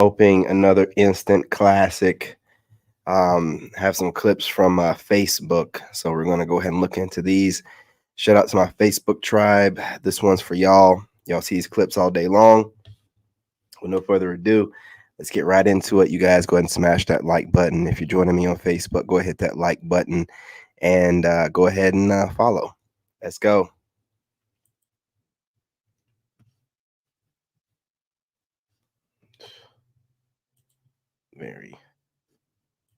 Hoping another instant classic. Have some clips from Facebook. So we're going to go ahead and look into these. Shout out to my Facebook tribe. This one's for y'all. Y'all see these clips all day long. With no further ado, let's get right into it. You guys go ahead and smash that like button. If you're joining me on Facebook, go ahead and hit that like button and go ahead and follow. Let's go. Very.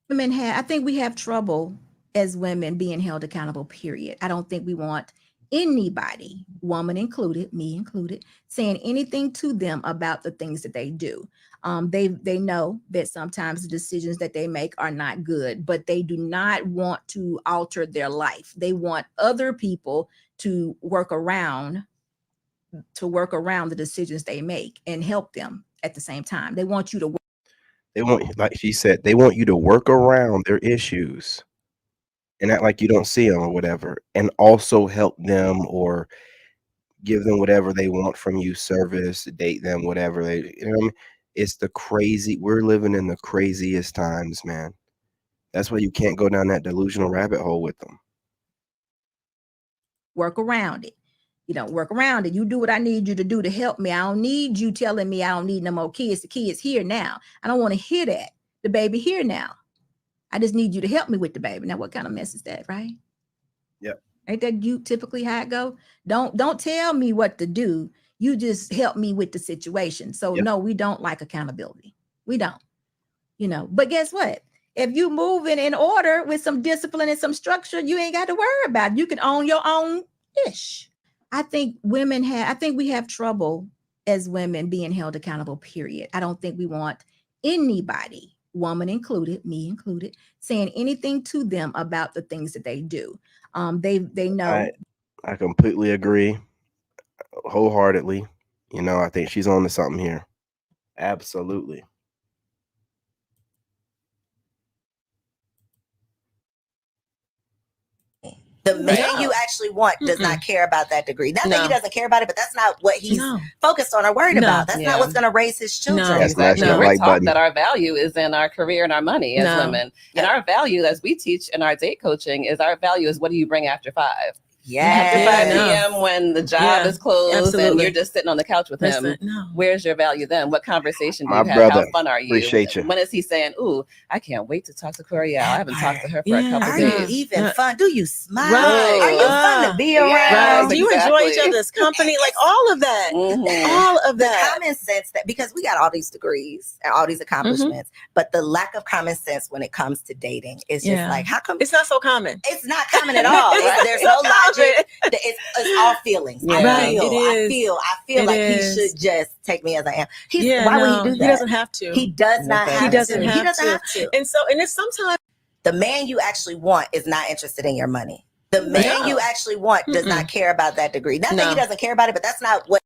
I think we have trouble as women being held accountable, period. I don't think we want anybody, woman included, me included, saying anything to them about the things that they do. They know that sometimes the decisions that they make are not good, but they do not want to alter their life. They want other people to work around the decisions they make and help them at the same time. They want you to They want, like she said, they want you to work around their issues and act like you don't see them or whatever, and also help them or give them whatever they want from you, service, date them, whatever they, you know what I mean? It's the crazy. We're living in the craziest times, man. That's why you can't go down that delusional rabbit hole with them. work around it. Work around it. You do what I need you to do to help me. I don't need you telling me I don't need no more kids. The kid's here now. I don't want to hear that. The baby here now. I just need you to help me with the baby. Now, what kind of mess is that, right? Yep. Ain't that you typically how it go? Don't tell me what to do. You just help me with the situation. So Yep. No, we don't like accountability. We don't. But guess what? If you move in order with some discipline and some structure, you ain't got to worry about it. You can own your own ish. I think we have trouble as women being held accountable, period. I don't think we want anybody, woman included, me included, saying anything to them about the things that they do. They know. I completely agree wholeheartedly. I think she's on to something here. Absolutely. The man you actually want does not care about that degree. Not that he doesn't care about it, but that's not what he's focused on or worried about. That's not what's going to raise his children. Exactly. We're taught that our value is in our career and our money as women. And our value, as we teach in our date coaching, is our value is what do you bring after 5? After 5 p.m. when the job is closed and you're just sitting on the couch with him, where's your value then? What conversation do you have? Brother, how fun are you? Appreciate you. When is he saying, ooh, I can't wait to talk to Coriel. I haven't talked to her for a couple Are days. you even fun? Do you smile? Right. Are you fun to be around? Yes, Do you enjoy each other's company? Like all of that. All of that. Common sense that because we got all these degrees and all these accomplishments, but the lack of common sense when it comes to dating is just like, how come it's not so common? It's not common at all. There's no logic. It's all feelings. I feel like he should just take me as I am. Why would he do that? He doesn't have to. He does not have to. He doesn't have to. And it's sometimes the man you actually want is not interested in your money. The man you actually want does not care about that degree. Not that he doesn't care about it, but that's not what.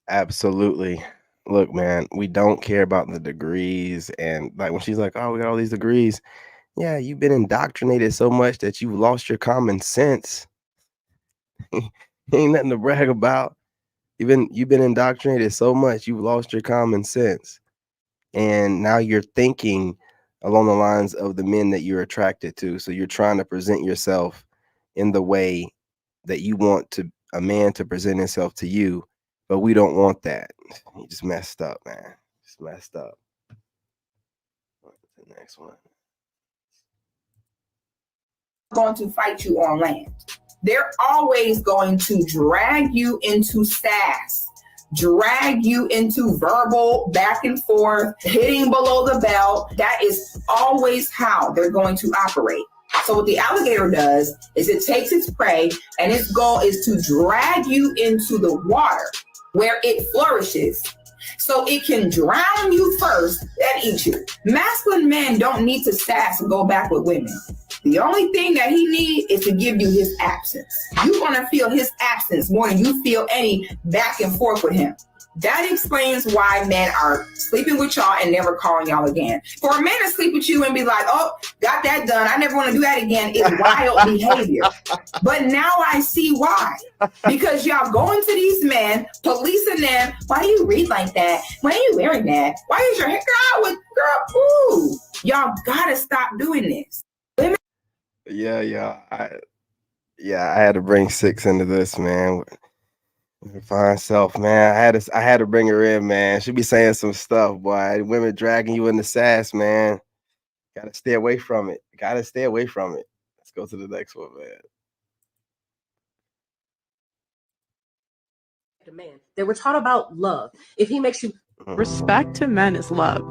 Absolutely. Look, man, we don't care about the degrees. And like when she's like, oh, we got all these degrees. Yeah, you've been indoctrinated so much that you've lost your common sense. Ain't nothing to brag about. You've been indoctrinated so much, you've lost your common sense. And now you're thinking along the lines of the men that you're attracted to. So you're trying to present yourself in the way that you want a man to present himself to you, but we don't want that. You just messed up, man. Just messed up. What's the next one? Going to fight you on land. They're always going to drag you into sass, drag you into verbal back and forth, hitting below the belt. That is always how they're going to operate. So what the alligator does is it takes its prey and its goal is to drag you into the water where it flourishes. So it can drown you first and eat you. Masculine men don't need to sass and go back with women. The only thing that he needs is to give you his absence. You're going to feel his absence more than you feel any back and forth with him. That explains why men are sleeping with y'all and never calling y'all again. For a man to sleep with you and be like, oh, got that done, I never want to do that again, is wild behavior. But now I see why. Because y'all going to these men, policing them. Why do you read like that? Why are you wearing that? Why is your hair girl? Ooh. Y'all gotta stop doing this. Women. I had to bring 6 into this, man. Her fine self, man. I had to bring her in, man. She be saying some stuff, boy. Women dragging you into sass, man. Gotta stay away from it. Let's go to the next one, man. Man, they were taught about love. If he makes you respect to men is love.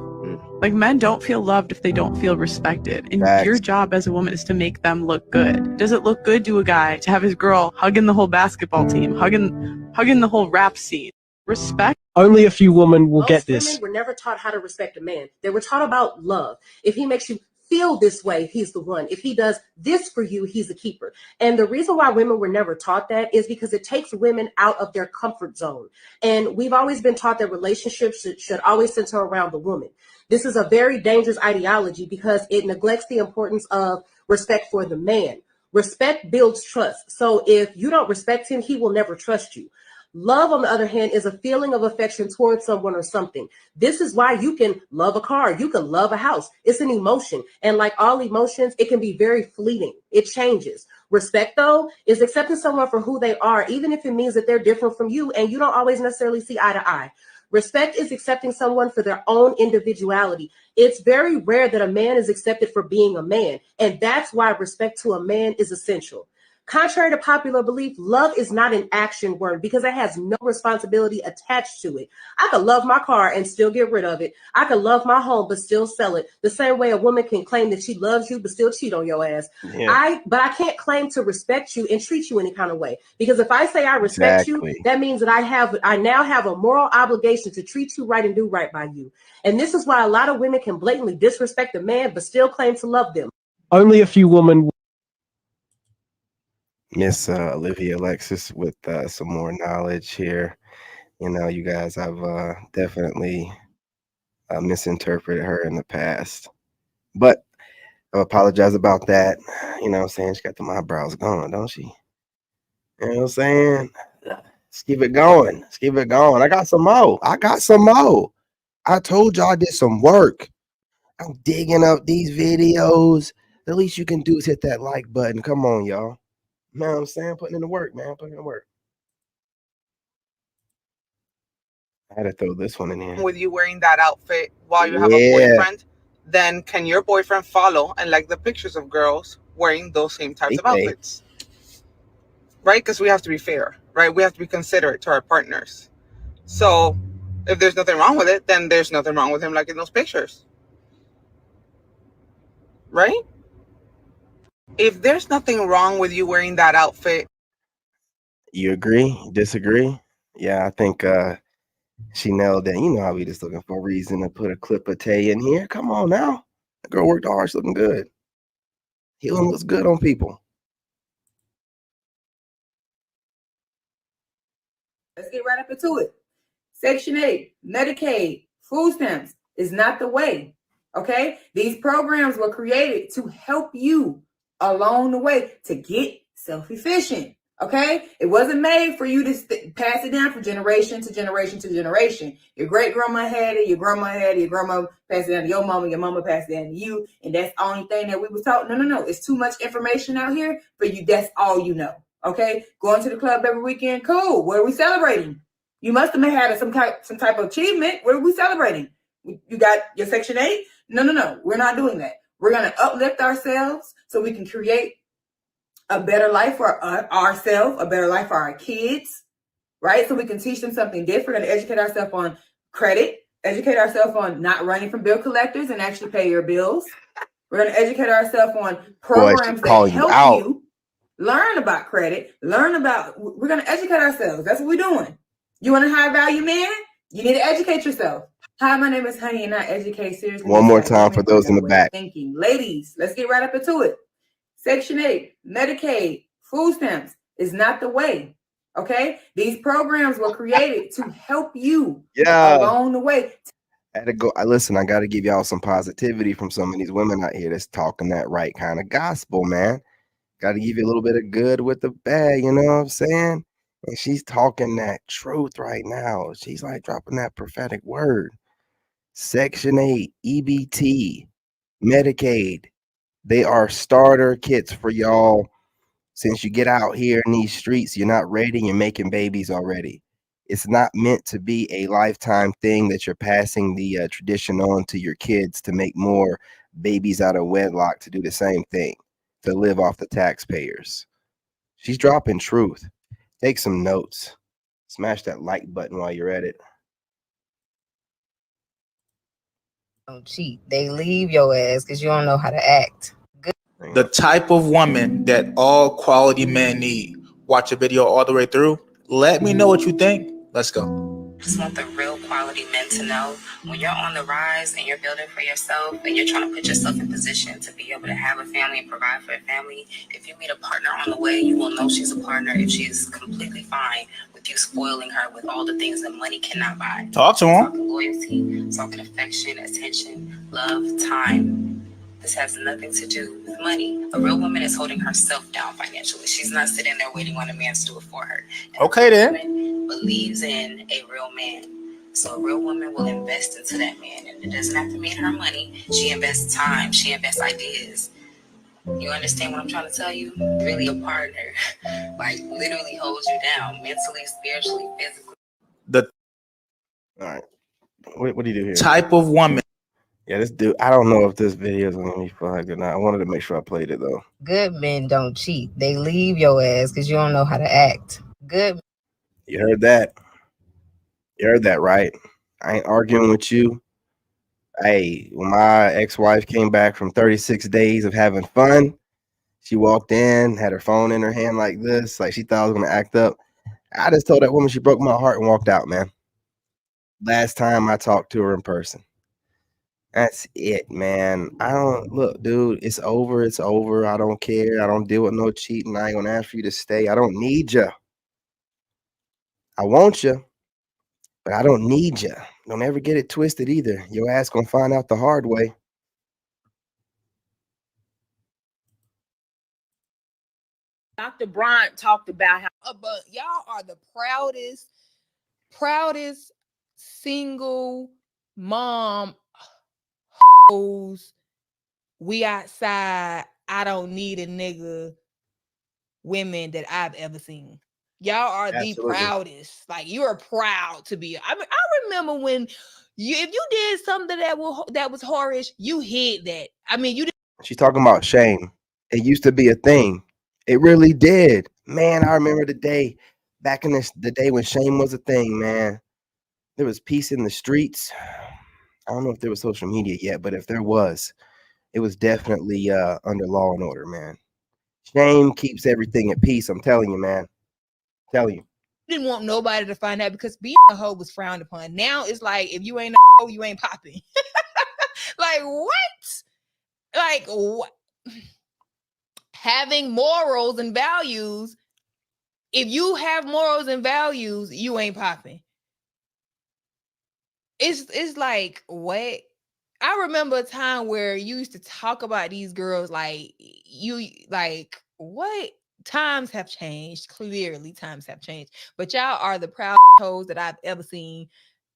Like, men don't feel loved if they don't feel respected. And Facts. Your job as a woman is to make them look good. Does it look good to a guy to have his girl hugging the whole basketball team, hugging the whole rap scene? Respect. Only a few women will get this. Women were never taught how to respect a man. They were taught about love. If he makes you feel this way, he's the one. If he does this for you, he's a keeper. And the reason why women were never taught that is because it takes women out of their comfort zone. And we've always been taught that relationships should always center around the woman. This is a very dangerous ideology because it neglects the importance of respect for the man. Respect builds trust. So if you don't respect him, he will never trust you. Love, on the other hand, is a feeling of affection towards someone or something. This is why you can love a car. You can love a house. It's an emotion. And like all emotions, it can be very fleeting. It changes. Respect, though, is accepting someone for who they are, even if it means that they're different from you and you don't always necessarily see eye to eye. Respect is accepting someone for their own individuality. It's very rare that a man is accepted for being a man. And that's why respect to a man is essential. Contrary to popular belief, love is not an action word because it has no responsibility attached to it. I could love my car and still get rid of it. I could love my home but still sell it. The same way a woman can claim that she loves you but still cheat on your ass. Yeah. But I can't claim to respect you and treat you any kind of way. Because if I say I respect you, that means that I now have a moral obligation to treat you right and do right by you. And this is why a lot of women can blatantly disrespect a man but still claim to love them. Only a few women. Miss Olivia Alexis with some more knowledge here. You know, you guys have definitely misinterpreted her in the past. But I apologize about that. You know what I'm saying? She got the eyebrows going, don't she? You know what I'm saying? Let's keep it going. I got some more. I told y'all I did some work. I'm digging up these videos. The least you can do is hit that like button. Come on, y'all. You know what I'm saying? Putting in the work, man. I had to throw this one in here. With you wearing that outfit while you have a boyfriend, then can your boyfriend follow and like the pictures of girls wearing those same types of outfits? Right? Because we have to be fair, right? We have to be considerate to our partners. So if there's nothing wrong with it, then there's nothing wrong with him liking those pictures. Right? If there's nothing wrong with you wearing that outfit. You agree? Disagree? Yeah, I think she nailed that. You know how we just looking for a reason to put a clip of Tay in here. Come on now. The girl worked hard. She's looking good. Healing looks good on people. Let's get right up into it. Section 8, Medicaid, food stamps is not the way. Okay? These programs were created to help you along the way to get self-efficient. Okay? It wasn't made for you to pass it down from generation to generation to generation. Your great grandma had it, your grandma had it, your grandma passed it down to your mama passed it down to you, and that's the only thing that we was taught. No. It's too much information out here for you. That's all you know. Okay? Going to the club every weekend, cool. What are we celebrating? You must have had some type of achievement. What are we celebrating? You got your Section 8? No. We're not doing that. We're going to uplift ourselves so we can create a better life for ourselves, a better life for our kids, right? So we can teach them something different. We're going to educate ourselves on credit, educate ourselves on not running from bill collectors and actually pay your bills. We're going to educate ourselves on programs that help you learn about credit, we're going to educate ourselves. That's what we're doing. You want a high value man? You need to educate yourself. Hi, my name is Honey and I educate seriously. One more time for those in the back. Thinking. Ladies, let's get right up into it. Section 8, Medicaid, food stamps is not the way. Okay, these programs were created to help you Yeah. along the way. I had to go. Listen, I got to give y'all some positivity from some of these women out here that's talking that right kind of gospel, man. Got to give you a little bit of good with the bad, you know what I'm saying? And she's talking that truth right now. She's like dropping that prophetic word. Section 8, EBT, Medicaid, they are starter kits for y'all. Since you get out here in these streets, you're not ready, you're making babies already. It's not meant to be a lifetime thing that you're passing the tradition on to your kids to make more babies out of wedlock to do the same thing, to live off the taxpayers. She's dropping truth. Take some notes. Smash that like button while you're at it. Don't cheat. They leave your ass because you don't know how to act. Good. The type of woman that all quality men need. Watch a video all the way through. Let me know what you think. Let's go. Just want the real quality men to know when you're on the rise and you're building for yourself and you're trying to put yourself in position to be able to have a family and provide for a family. If you meet a partner on the way, you will know she's a partner if she's completely fine with you spoiling her with all the things that money cannot buy. Talk to him. Talking loyalty, talking affection, attention, love, time. This has nothing to do with money. A real woman is holding herself down financially. She's not sitting there waiting on a man to do it for her. And okay, then. Woman believes in a real man. So a real woman will invest into that man. And it doesn't have to mean her money. She invests time. She invests ideas. You understand what I'm trying to tell you? Really a partner. Like literally holds you down mentally, spiritually, physically. All right. What do you do here? Type of woman. Yeah, this dude, I don't know if this video is going to be flagged or not. I wanted to make sure I played it, though. Good men don't cheat. They leave your ass because you don't know how to act. Good. You heard that? You heard that, right? I ain't arguing with you. Hey, when my ex-wife came back from 36 days of having fun, she walked in, had her phone in her hand like this, like she thought I was going to act up. I just told that woman she broke my heart and walked out, man. Last time I talked to her in person. That's it, man. I don't look, dude. It's over. It's over. I don't care. I don't deal with no cheating. I ain't gonna ask for you to stay. I don't need you. I want you, but I don't need you. Don't ever get it twisted either. Your ass gonna find out the hard way. Dr. Bryant talked about how but y'all are the proudest single mom. We outside, I don't need a nigga women that I've ever seen. Y'all are the proudest. Like you are proud to be. I mean, I remember when if you did something that was whorish, you hid that. I mean, you did. She's talking about shame. It used to be a thing. It really did. Man, I remember the day back in the day when shame was a thing, man. There was peace in the streets. I don't know if there was social media yet, but if there was, it was definitely under law and order, man. Shame keeps everything at peace. I'm telling you, man. Tell you. Didn't want nobody to find out because being a hoe was frowned upon. Now it's like if you ain't a hoe, you ain't popping. Like what? Like what? Having morals and values. If you have morals and values, you ain't popping. It's like what? I remember a time where you used to talk about these girls like you like what? Times have changed. Clearly, times have changed. But y'all are the proudest hoes that I've ever seen.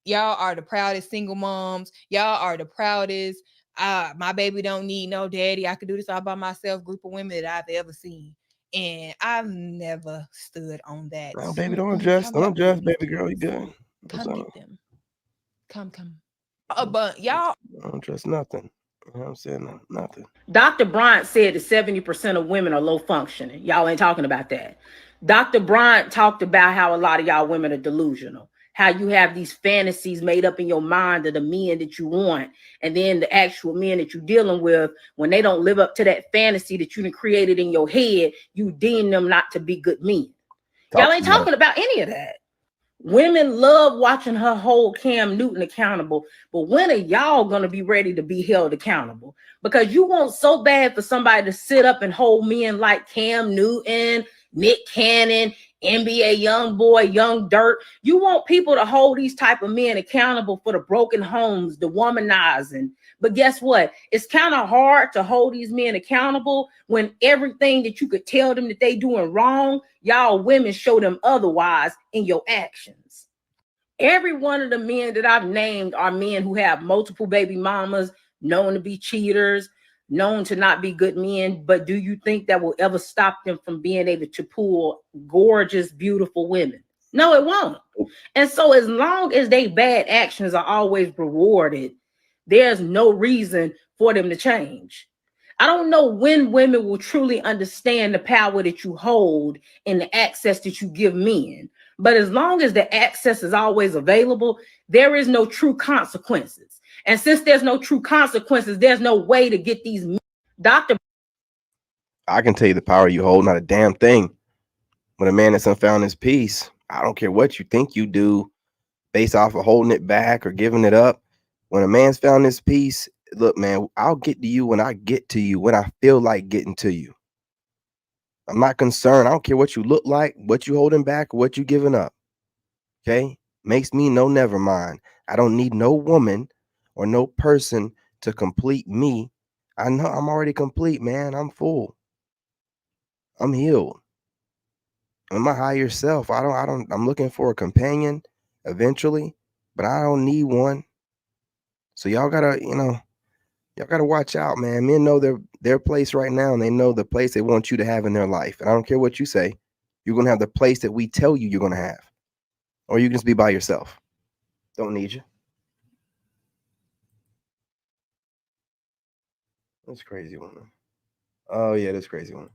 Y'all are the proudest single moms. Y'all are the proudest. My baby don't need no daddy. I could do this all by myself. Group of women that I've ever seen, and I've never stood on that. No, baby, don't adjust. Don't adjust, baby girl. You good? Come get them. Come. But y'all don't trust nothing. You know what I'm saying? Nothing. Dr. Bryant said that 70% of women are low functioning. Y'all ain't talking about that. Dr. Bryant talked about how a lot of y'all women are delusional. How you have these fantasies made up in your mind of the men that you want. And then the actual men that you're dealing with, when they don't live up to that fantasy that you created in your head, you deem them not to be good men. Y'all ain't talking about any of that. Women love watching her hold Cam Newton accountable, but when are y'all going to be ready to be held accountable? Because you want so bad for somebody to sit up and hold men like Cam Newton, Nick Cannon, NBA young boy, young dirt. You want people to hold these type of men accountable for the broken homes, the womanizing. But guess what? It's kind of hard to hold these men accountable when everything that you could tell them that they doing wrong, y'all women show them otherwise in your actions. Every one of the men that I've named are men who have multiple baby mamas, known to be cheaters, known to not be good men. But do you think that will ever stop them from being able to pull gorgeous, beautiful women? No, it won't. And so as long as they bad actions are always rewarded, there's no reason for them to change. I don't know when women will truly understand the power that you hold and the access that you give men. But as long as the access is always available, there is no true consequences. And since there's no true consequences, there's no way to get these. Dr. I can tell you the power you hold, not a damn thing. When a man has found his peace, I don't care what you think you do based off of holding it back or giving it up. When a man's found his peace, look, man, I'll get to you when I get to you, when I feel like getting to you. I'm not concerned. I don't care what you look like, what you holding back, what you giving up. Okay? Makes me no never mind. I don't need no woman or no person to complete me. I know I'm already complete, man. I'm full. I'm healed. I'm my higher self. I'm looking for a companion eventually, but I don't need one. So y'all gotta, y'all gotta watch out, man. Men know their place right now, and they know the place they want you to have in their life. And I don't care what you say, you're gonna have the place that we tell you you're gonna have, or you can just be by yourself. Don't need you. That's crazy one. Oh yeah, that's crazy one.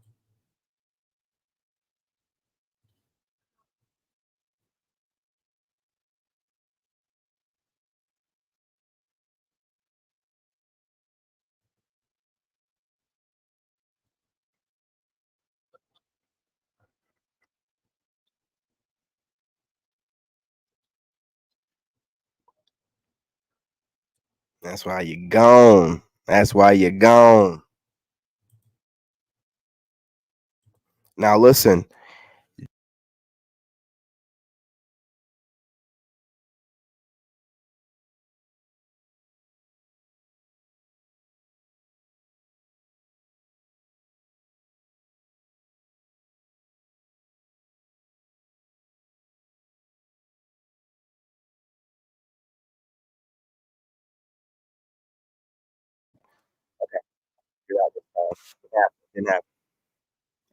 That's why you're gone. That's why you're gone. Now listen. Didn't happen.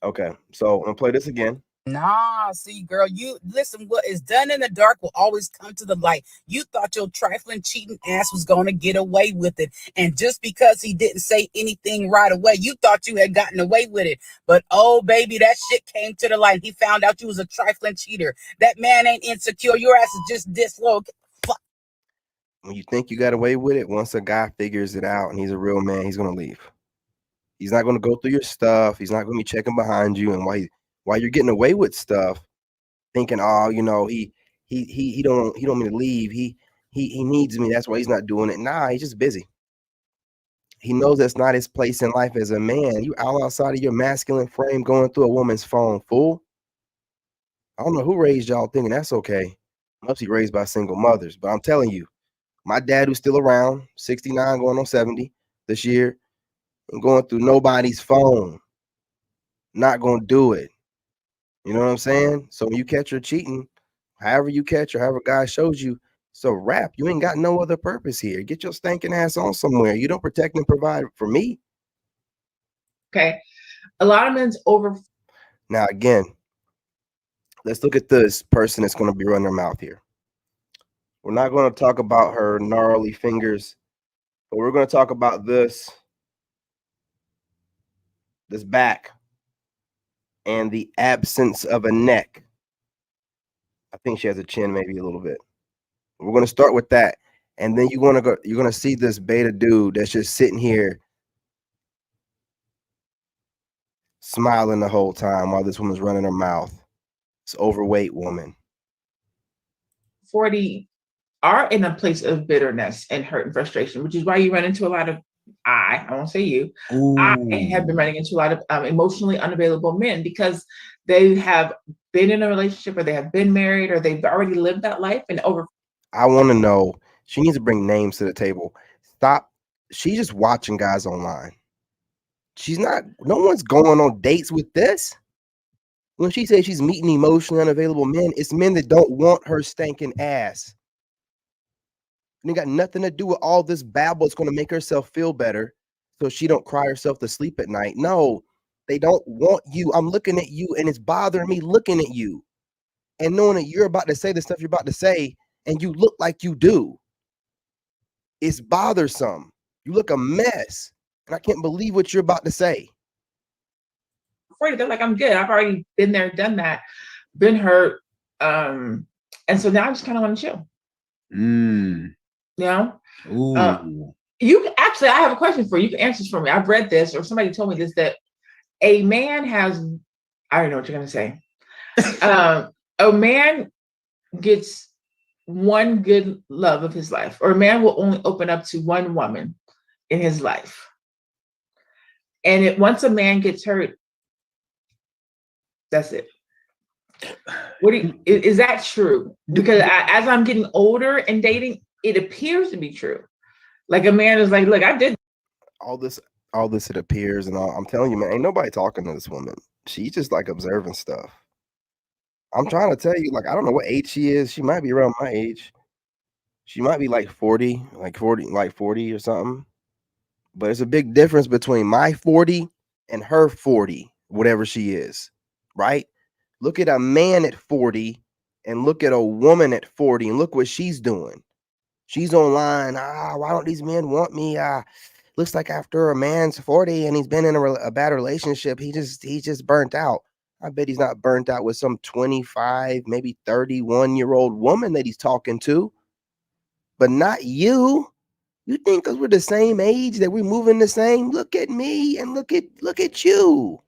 Okay, so I'm gonna play this again. Nah, see, girl, you listen, what is done in the dark will always come to the light. You thought your trifling, cheating ass was going to get away with it. And just because he didn't say anything right away, you thought you had gotten away with it. But oh, baby, that shit came to the light. He found out you was a trifling cheater. That man ain't insecure. Your ass is just dislocated. When you think you got away with it, once a guy figures it out and he's a real man, he's gonna leave. He's not gonna go through your stuff. He's not gonna be checking behind you. And while you're getting away with stuff, thinking, oh, he don't mean to leave. He needs me. That's why he's not doing it. Nah, he's just busy. He knows that's not his place in life as a man. You all outside of your masculine frame going through a woman's phone, fool. I don't know who raised y'all thinking that's okay. Must be raised by single mothers. But I'm telling you, my dad, who's still around, 69 going on 70 this year, and going through nobody's phone. Not going to do it. You know what I'm saying? So when you catch her cheating, however you catch her, however God shows you, so rap. You ain't got no other purpose here. Get your stinking ass on somewhere. You don't protect and provide for me. Okay. A lot of men's over. Now, again, let's look at this person that's going to be running their mouth here. We're not going to talk about her gnarly fingers, but we're going to talk about this back and the absence of a neck. I think she has a chin, maybe a little bit. We're going to start with that. And then you're going to see this beta dude that's just sitting here smiling the whole time while this woman's running her mouth. This overweight woman. 40 are in a place of bitterness and hurt and frustration, which is why you run into a lot of I won't say you, Ooh. I have been running into a lot of emotionally unavailable men because they have been in a relationship or they have been married or they've already lived that life and over. I want to know, she needs to bring names to the table. Stop. She's just watching guys online. She's not, no one's going on dates with this. When she says she's meeting emotionally unavailable men, it's men that don't want her stinking ass. And it got nothing to do with all this babble. It's going to make herself feel better so she don't cry herself to sleep at night. No, they don't want you. I'm looking at you and it's bothering me looking at you and knowing that you're about to say the stuff you're about to say and you look like you do. It's bothersome. You look a mess. And I can't believe what you're about to say. Afraid they're like, I'm good. I've already been there, done that, been hurt. And so now I just kind of want to chill. You know? You actually, I have a question for you. You can answer this for me. I've read this, or somebody told me this, that a man has, I don't know what you're going to say. A man gets one good love of his life, or a man will only open up to one woman in his life. And once a man gets hurt, that's it. Is that true? Because as I'm getting older and dating, it appears to be true. Like a man is like, look, I did all this, it appears, and all. I'm telling you, man, ain't nobody talking to this woman. She's just like observing stuff. I'm trying to tell you, like, I don't know what age she is. She might be around my age. She might be like 40 or something. But it's a big difference between my 40 and her 40, whatever she is, right? Look at a man at 40 and look at a woman at 40 and look what she's doing. She's online. Why don't these men want me? Looks like after a man's 40 and he's been in a bad relationship, he's just burnt out. I bet he's not burnt out with some 25, maybe 31-year-old woman that he's talking to, but not you. You think because we're the same age that we're moving the same? Look at me and look at you.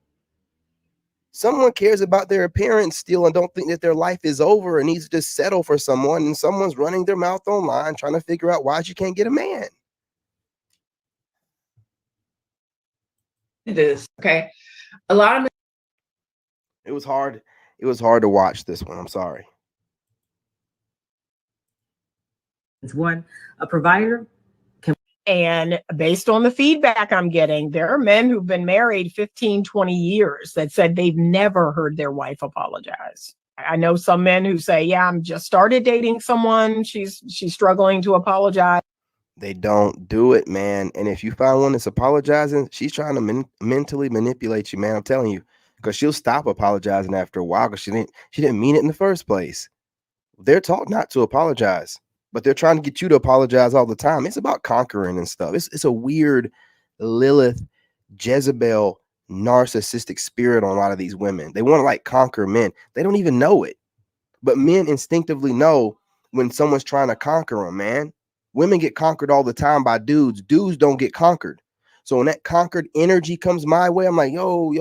Someone cares about their appearance still and don't think that their life is over and needs to just settle for someone, and someone's running their mouth online trying to figure out why she can't get a man. It is. Okay. A lot of men. It was hard. It was hard to watch this one. I'm sorry. It's one, a provider. And based on the feedback I'm getting, there are men who've been married 15, 20 years that said they've never heard their wife apologize. I know some men who say, yeah, I'm just started dating someone. She's struggling to apologize. They don't do it, man. And if you find one that's apologizing, she's trying to mentally manipulate you, man. I'm telling you, because she'll stop apologizing after a while because she didn't mean it in the first place. They're taught not to apologize, but they're trying to get you to apologize all the time. It's about conquering and stuff. It's a weird Lilith, Jezebel, narcissistic spirit on a lot of these women. They want to like conquer men. They don't even know it, but men instinctively know when someone's trying to conquer them, man. Women get conquered all the time by dudes. Dudes don't get conquered. So when that conquered energy comes my way, I'm like, yo,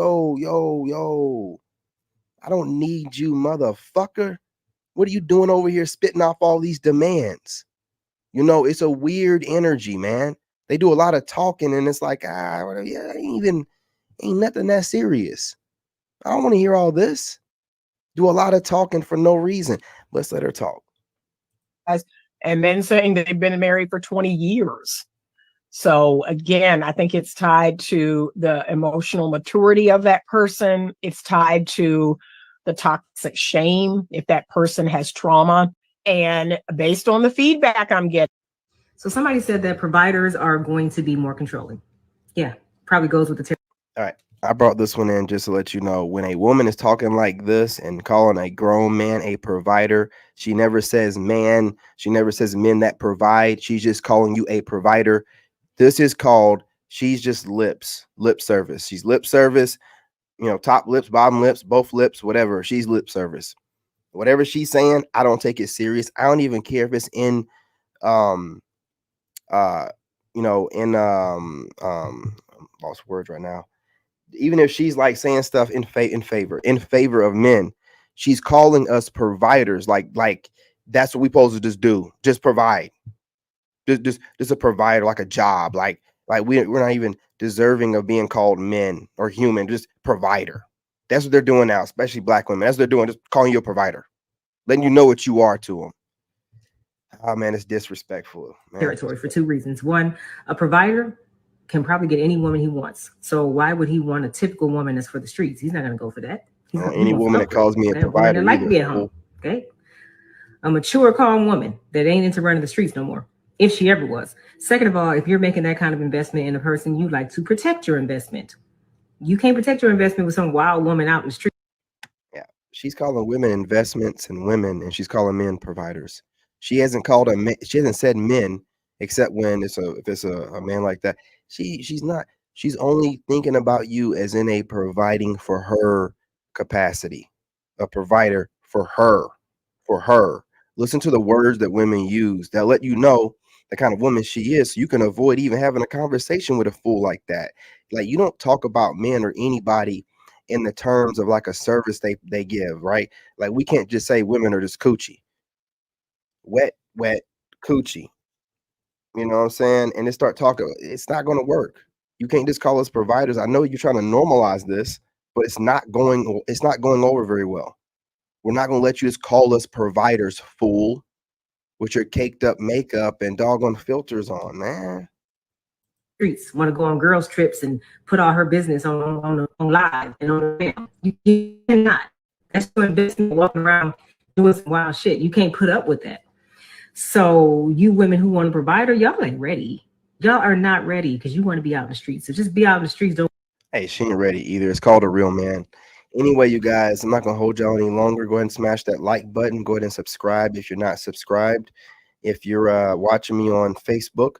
I don't need you, motherfucker. What are you doing over here spitting off all these demands? You know, it's a weird energy, man. They do a lot of talking and it's like, ain't nothing that serious. I don't want to hear all this. Do a lot of talking for no reason. Let's let her talk. And men saying that they've been married for 20 years. So again, I think it's tied to the emotional maturity of that person. It's tied to the toxic shame if that person has trauma. And based on the feedback I'm getting. So somebody said that providers are going to be more controlling. Yeah, probably goes with the All right. I brought this one in just to let you know, when a woman is talking like this and calling a grown man a provider, she never says man. She never says men that provide. She's just calling you a provider. This is called, she's just lip service. She's lip service, you know, top lips, bottom lips, both lips, whatever. She's lip service. Whatever she's saying, I don't take it serious. I don't even care if it's in, I'm lost words right now. Even if she's like saying stuff in favor of men, she's calling us providers. Like that's what we supposed to just do. Just provide. Just a provider, like a job. Like Like we're not even deserving of being called men or human, just provider. That's what they're doing now, especially black women. That's what they're doing, just calling you a provider, letting you know what you are to them. Oh man, it's disrespectful. Man. Territory for two reasons. One, a provider can probably get any woman he wants. So why would he want a typical woman that's for the streets? He's not going to go for that. Any woman that calls me a provider, like to be at home. Okay, a mature, calm woman that ain't into running the streets no more, if she ever was. Second of all, if you're making that kind of investment in a person, you like to protect your investment. You can't protect your investment with some wild woman out in the street. Yeah, she's calling women investments and women, and she's calling men providers. She hasn't called a man, she hasn't said men, except when if it's a man like that. She's not. She's only thinking about you as in a providing for her capacity, a provider for her. Listen to the words that women use that let you know the kind of woman she is, so you can avoid even having a conversation with a fool like that. Like, you don't talk about men or anybody in the terms of like a service they give, right? Like, we can't just say women are just coochie, wet coochie. You know what I'm saying? And then start talking. It's not going to work. You can't just call us providers. I know you're trying to normalize this, but it's not going over very well. We're not going to let you just call us providers, fool, with your caked up makeup and doggone filters on, man. Streets want to go on girls trips and put all her business on live and on film. You cannot. That's your investment, walking around doing some wild shit. You can't put up with that. So you women who want a provider, y'all ain't ready. Y'all are not ready because you want to be out in the streets. So just be out in the streets. Hey, she ain't ready either. It's called a real man. Anyway, you guys, I'm not going to hold y'all any longer. Go ahead and smash that like button. Go ahead and subscribe if you're not subscribed. If you're watching me on Facebook,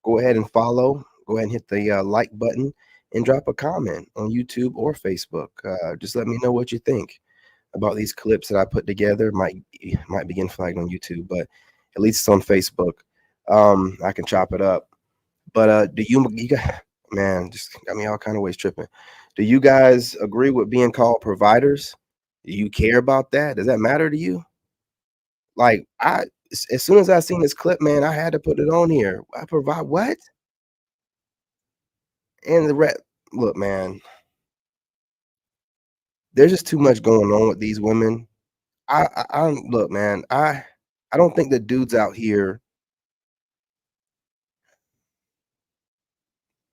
go ahead and follow. Go ahead and hit the like button and drop a comment on YouTube or Facebook. Just let me know what you think about these clips that I put together. Might begin flagged on YouTube, but at least it's on Facebook. I can chop it up. But do you guys, man, just got me all kind of ways tripping. Do you guys agree with being called providers? Do you care about that? Does that matter to you? Like, as soon as I seen this clip, man, I had to put it on here. I provide what? And look, man, there's just too much going on with these women. Look, man, I don't think the dudes out here,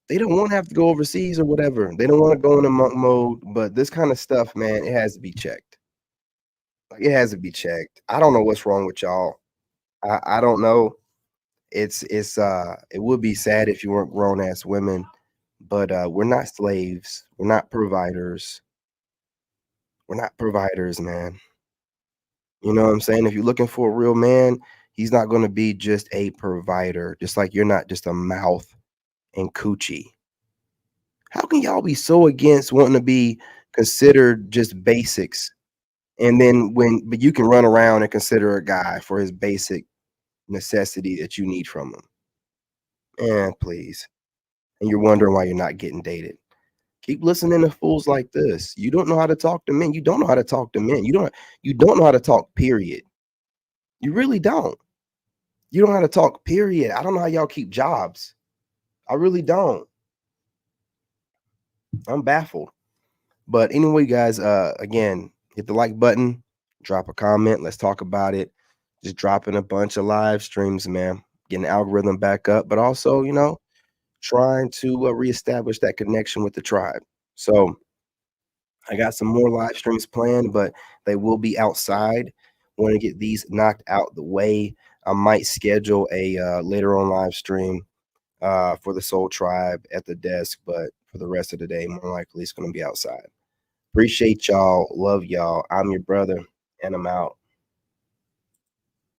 they don't want to have to go overseas or whatever. They don't want to go into monk mode, but this kind of stuff, man, it has to be checked. Like, it has to be checked. I don't know what's wrong with y'all. I don't know. It would be sad if you weren't grown ass women, but we're not slaves. We're not providers. We're not providers, man. You know what I'm saying? If you're looking for a real man, he's not going to be just a provider, just like you're not just a mouth and coochie. How can y'all be so against wanting to be considered just basics? And then but you can run around and consider a guy for his basic necessity that you need from him. And please. And you're wondering why you're not getting dated. Keep listening to fools like this. You don't know how to talk to men. You don't know how to talk to men. You don't know how to talk, period. You really don't. You don't know how to talk, period. I don't know how y'all keep jobs. I really don't. I'm baffled. But anyway, guys, again, hit the like button, drop a comment. Let's talk about it. Just dropping a bunch of live streams, man. Getting the algorithm back up, but also, you know, trying to reestablish that connection with the tribe. So I got some more live streams planned, but they will be outside. Want to get these knocked out the way. I might schedule a later on live stream for the Soul Tribe at the desk, but for the rest of the day, more likely it's going to be outside. Appreciate y'all. Love y'all. I'm your brother, and I'm out.